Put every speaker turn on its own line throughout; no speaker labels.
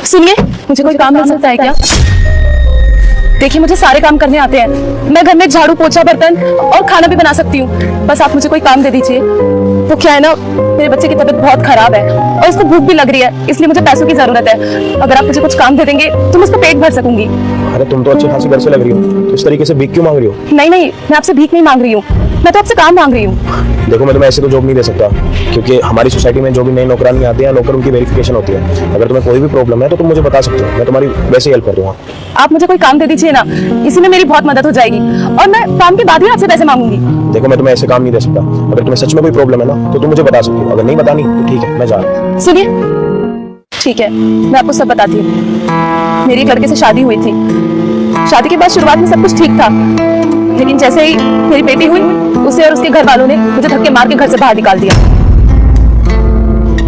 सुनिए, मुझे कोई काम मिल सकता है क्या? देखिए, मुझे सारे काम करने आते हैं। मैं घर में झाड़ू पोछा बर्तन और खाना भी बना सकती हूँ। बस आप मुझे कोई काम दे दीजिए। वो क्या है ना, मेरे बच्चे की तबीयत बहुत खराब है और उसको भूख भी लग रही है, इसलिए मुझे पैसों की जरूरत है। अगर आप मुझे कुछ काम दे देंगे तो मैं उसका पेट भर सकूंगी।
अरे तुम तो अच्छी खासी घर से लग रही हो, तो इस तरीके से भीख क्यों मांग रही हो?
नहीं नहीं, मैं आपसे भीख नहीं मांग रही हूँ, मैं तो आपसे काम मांग रही हूँ।
देखो, मैं तुम्हें ऐसे तो जॉब नहीं दे सकता, क्योंकि हमारी सोसाइटी में जो भी नई नौकरानी आती है, नौकर उनकी वेरिफिकेशन होती है। अगर तुम्हें कोई भी प्रॉब्लम है तो तुम मुझे बता सकते हो, मैं तुम्हारी वैसे ही हेल्प कर दूंगा।
आप मुझे कोई काम दे दीजिए ना, इसी में मेरी बहुत मदद हो जाएगी और मैं काम के बाद ही आपसे पैसे मांगूंगी।
देखो, मैं तुम्हें ऐसे काम नहीं दे सकता। अगर तुम्हें सच में कोई प्रॉब्लम है ना तो तुम मुझे बता सकते हो, अगर नहीं बतानी तो ठीक है, मैं जा रहा हूँ।
सुनिए, ठीक है, मैं आपको सब बताती हूँ। मेरी एक लड़के से शादी हुई थी। शादी के बाद शुरुआत में सब कुछ ठीक था, लेकिन जैसे ही मेरी बेटी हुई, उसे और उसके घर वालों ने मुझे धक्के मार के घर से बाहर निकाल दिया।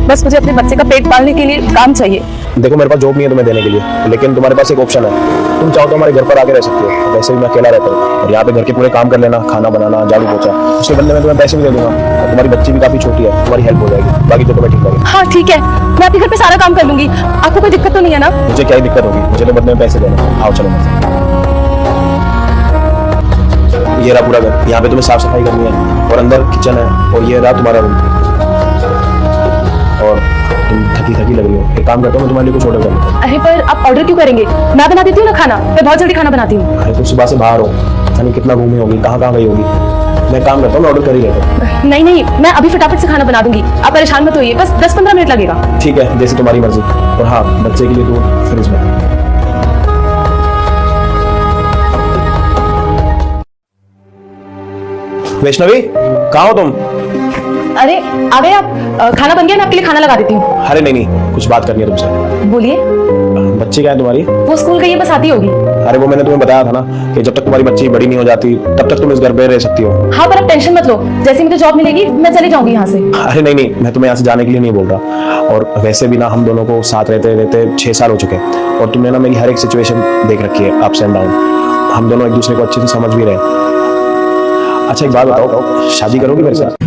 बस मुझे अपने बच्चे का पेट पालने के लिए काम चाहिए।
देखो, मेरे पास जॉब नहीं है तुम्हें देने के लिए, लेकिन तुम्हारे पास एक ऑप्शन है। तुम चाहो तो हमारे घर पर आके रह सकते हो। वैसे भी मैं अकेला रहता हूँ और यहाँ पे घर के पूरे काम कर लेना, खाना बनाना, झाड़ू पोछा, उसके बदले में तुम्हें पैसे भी दे दूंगा। और तुम्हारी बच्ची भी काफी छोटी है, तुम्हारी हेल्प हो जाएगी। बाकी जो तुम्हें ठीक लगे।
हाँ ठीक है, मैं आपके घर पे सारा काम कर लूंगी। आपको कोई दिक्कत तो नहीं है ना?
मुझे क्या ही दिक्कत होगी, मुझे तो बदले में पैसे देना। आओ चलो मेरे साथ। ये रहा पूरा घर, यहाँ पे तुम्हें साफ सफाई करनी है और अंदर किचन है, और ये रहा तुम्हारा रूम। और तुम थकी थकी लग रही हो, एक काम करता हूँ, मैं तुम्हारे लिए कुछ ऑर्डर कर लेता हूँ।
अरे पर आप ऑर्डर क्यों करेंगे? मैं बना देती हूँ ना खाना, मैं बहुत जल्दी खाना बनाती हूँ।
अरे तुम सुबह से बाहर हो, यानी कितना घूमी होगी, कहाँ कहाँ गई होगी। मैं काम करता हूँ, मैं ऑर्डर कर ही लेता हूँ।
नहीं नहीं, मैं अभी फटाफट से खाना बना दूंगी, आप परेशान मत होइए, बस 10-15 मिनट लगेगा।
ठीक है, जैसे तुम्हारी मर्जी। और हाँ, बच्चे के लिए दूध फ्रिज में। वैष्णवी, कहाँ हो तुम?
अरे आ गए आप? खाना बन गया, मैं आपके लिए खाना लगा देती हूँ।
अरे नहीं नहीं, कुछ बात करनी है तुमसे।
बोलिए।
बच्ची क्या है तुम्हारी?
वो स्कूल गई है, बस आती होगी।
अरे वो मैंने तुम्हें बताया था ना कि जब तक तुम्हारी बच्ची बड़ी नहीं हो जाती तब तक तुम इस घर पे रह सकती हो।
हाँ पर आप टेंशन मत लो, जैसे मुझे जॉब मिलेगी मैं चली जाऊंगी यहाँ से।
अरे नहीं नहीं, मैं तुम्हें यहाँ से जाने के लिए नहीं बोल रहा। और वैसे भी ना, हम दोनों को साथ रहते रहते 6 साल हो चुके हैं, और तुमने ना मेरी हर एक सिचुएशन देख रखी है, अप्स एंड डाउन। हम दोनों एक दूसरे को अच्छे से समझ भी रहे हैं। अच्छा एक बात बताओ, शादी करोगी मेरे साथ?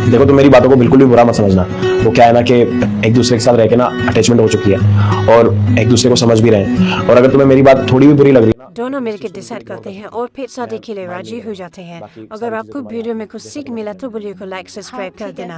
देखो, तुम मेरी बातों को बिल्कुल भी बुरा मत समझना। वो क्या है ना कि एक दूसरे के साथ रह के ना अटैचमेंट हो चुकी है और एक दूसरे को समझ भी रहे हैं। और अगर तुम्हें मेरी बात थोड़ी भी बुरी लग रही है ना,
दोनों मिलकर डिसाइड करते हैं और फिर शादी के लिए राजी हो जाते हैं। अगर आपको वीडियो में कुछ सीख मिला तो वीडियो को लाइक सब्सक्राइब कर देना।